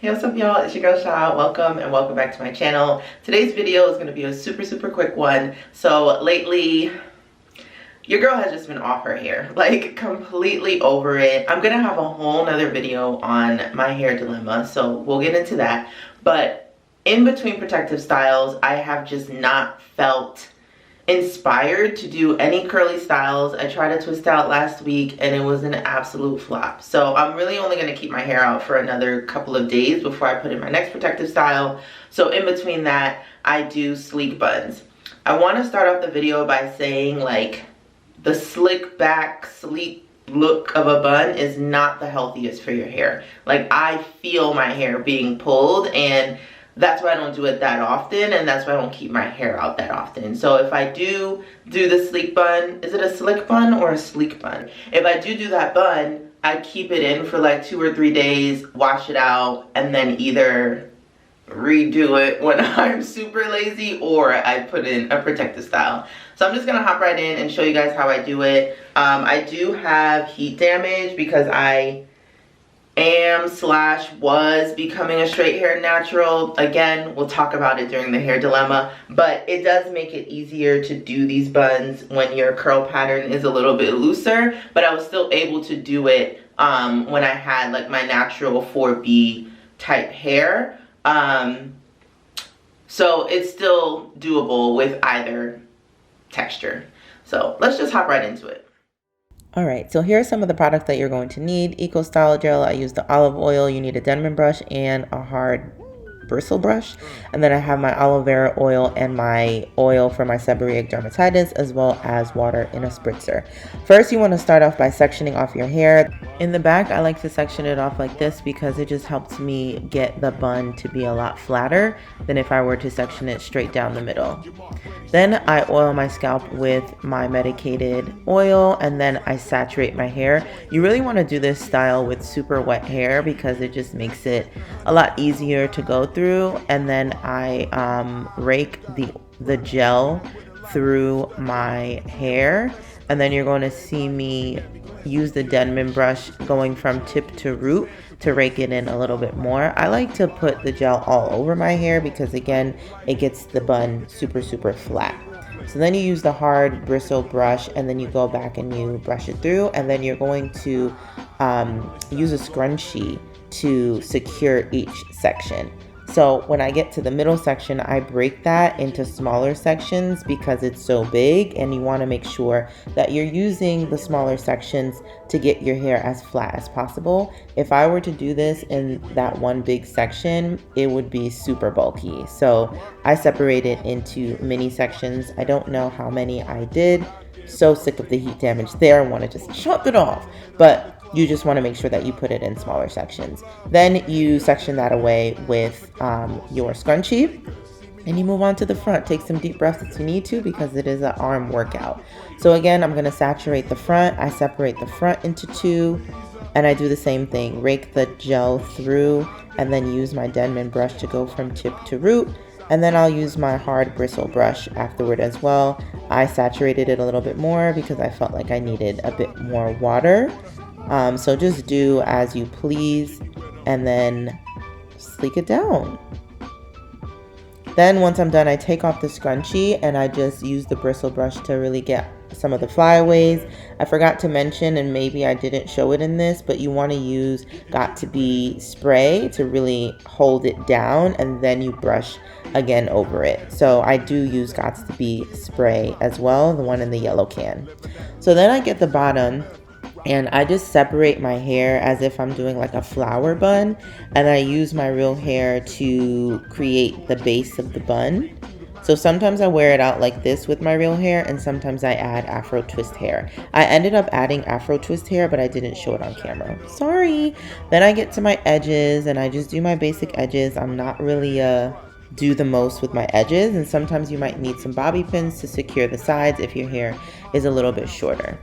Hey, what's up y'all, it's your girl Sha. Welcome and welcome back to my channel. Today's video is going to be a super quick one. So lately, your girl has just been off her hair, like completely over it. I'm going to have a whole nother video on my hair dilemma, so we'll get into that. But in between protective styles, I have just not felt inspired to do any curly styles. I tried to twist out last week and it was an absolute flop. So I'm really only going to keep my hair out for another couple of days before I put in my next protective style. So in between that, I do sleek buns. I want to start off the video by saying, like, the slick back, sleek look of a bun is not the healthiest for your hair. Like, I feel my hair being pulled, and that's why I don't do it that often, and that's why I don't keep my hair out that often. So if I do the sleek bun, is it a slick bun or a sleek bun? If I do that bun, I keep it in for like 2 or 3 days, wash it out, and then either redo it when I'm super lazy or I put in a protective style. So I'm just gonna hop right in and show you guys how I do it. I do have heat damage because I was becoming a straight hair natural. Again, we'll talk about it during the hair dilemma, but it does make it easier to do these buns when your curl pattern is a little bit looser, but I was still able to do it when I had like my natural 4B type hair. So it's still doable with either texture. So let's just hop right into it. Alright, so here are some of the products that you're going to need. Eco Style Gel, I use the olive oil. You need a Denman brush and a hard bristle brush. And then I have my aloe vera oil and my oil for my seborrheic dermatitis, as well as water in a spritzer. First, you want to start off by sectioning off your hair. In the back, I like to section it off like this because it just helps me get the bun to be a lot flatter than if I were to section it straight down the middle. Then I oil my scalp with my medicated oil, and then I saturate my hair. You really want to do this style with super wet hair because it just makes it a lot easier to go through. And then I rake the gel through my hair, and then you're going to see me use the Denman brush going from tip to root to rake it in a little bit more. I like to put the gel all over my hair because, again, it gets the bun super flat. So then you use the hard bristle brush, and then you go back and you brush it through, and then you're going to use a scrunchie to secure each section. So when I get to the middle section, I break that into smaller sections because it's so big, and you want to make sure that you're using the smaller sections to get your hair as flat as possible. If I were to do this in that one big section, it would be super bulky. So I separate it into mini sections. I don't know how many I did. So sick of the heat damage there. I want to just chop it off. But you just want to make sure that you put it in smaller sections. Then you section that away with your scrunchie, and you move on to the front. Take some deep breaths if you need to because it is an arm workout. So again, I'm going to saturate the front. I separate the front into 2, and I do the same thing. Rake the gel through, and then use my Denman brush to go from tip to root. And then I'll use my hard bristle brush afterward as well. I saturated it a little bit more because I felt like I needed a bit more water. So just do as you please, and then sleek it down. Then once I'm done, I take off the scrunchie and I just use the bristle brush to really get some of the flyaways. I forgot to mention, and maybe I didn't show it in this, but you want to use Got To Be spray to really hold it down, and then you brush again over it. So I do use Got To Be spray as well, the one in the yellow can. So then I get the bottom, and I just separate my hair as if I'm doing like a flower bun, and I use my real hair to create the base of the bun. So sometimes I wear it out like this with my real hair, and sometimes I add Afro twist hair. I ended up adding Afro twist hair, but I didn't show it on camera. Sorry. Then I get to my edges, and I just do my basic edges. I'm not really do the most with my edges, and sometimes you might need some bobby pins to secure the sides if your hair is a little bit shorter.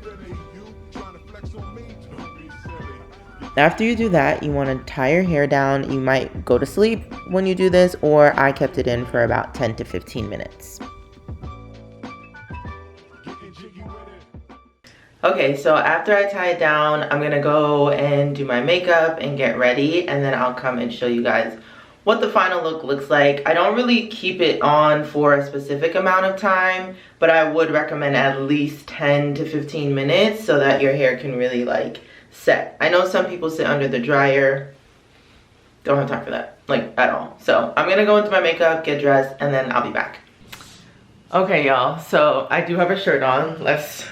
After you do that, you want to tie your hair down. You might go to sleep when you do this, or I kept it in for about 10 to 15 minutes. Okay, so after I tie it down, I'm gonna go and do my makeup and get ready, and then I'll come and show you guys what the final look looks like. I don't really keep it on for a specific amount of time, but I would recommend at least 10 to 15 minutes so that your hair can really like set. I know some people sit under the dryer. Don't have time for that, like at all. So I'm gonna go into my makeup, get dressed, and then I'll be back. Okay, y'all, so I do have a shirt on. Let's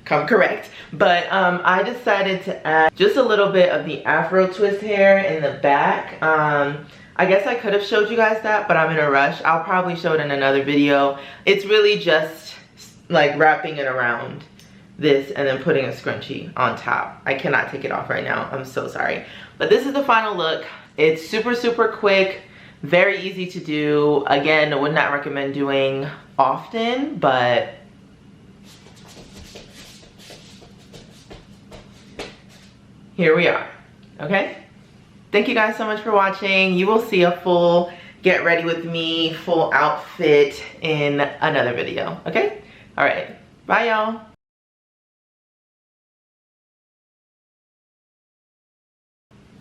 come correct. But I decided to add just a little bit of the Afro twist hair in the back. I guess I could have showed you guys that, but I'm in a rush. I'll probably show it in another video. It's really just like wrapping it around this and then putting a scrunchie on top. I cannot take it off right now. I'm so sorry. But this is the final look. It's super, super quick, very easy to do. Again, I would not recommend doing often, but here we are, okay? Thank you guys so much for watching. You will see a full get ready with me, full outfit in another video, okay? All right, bye y'all.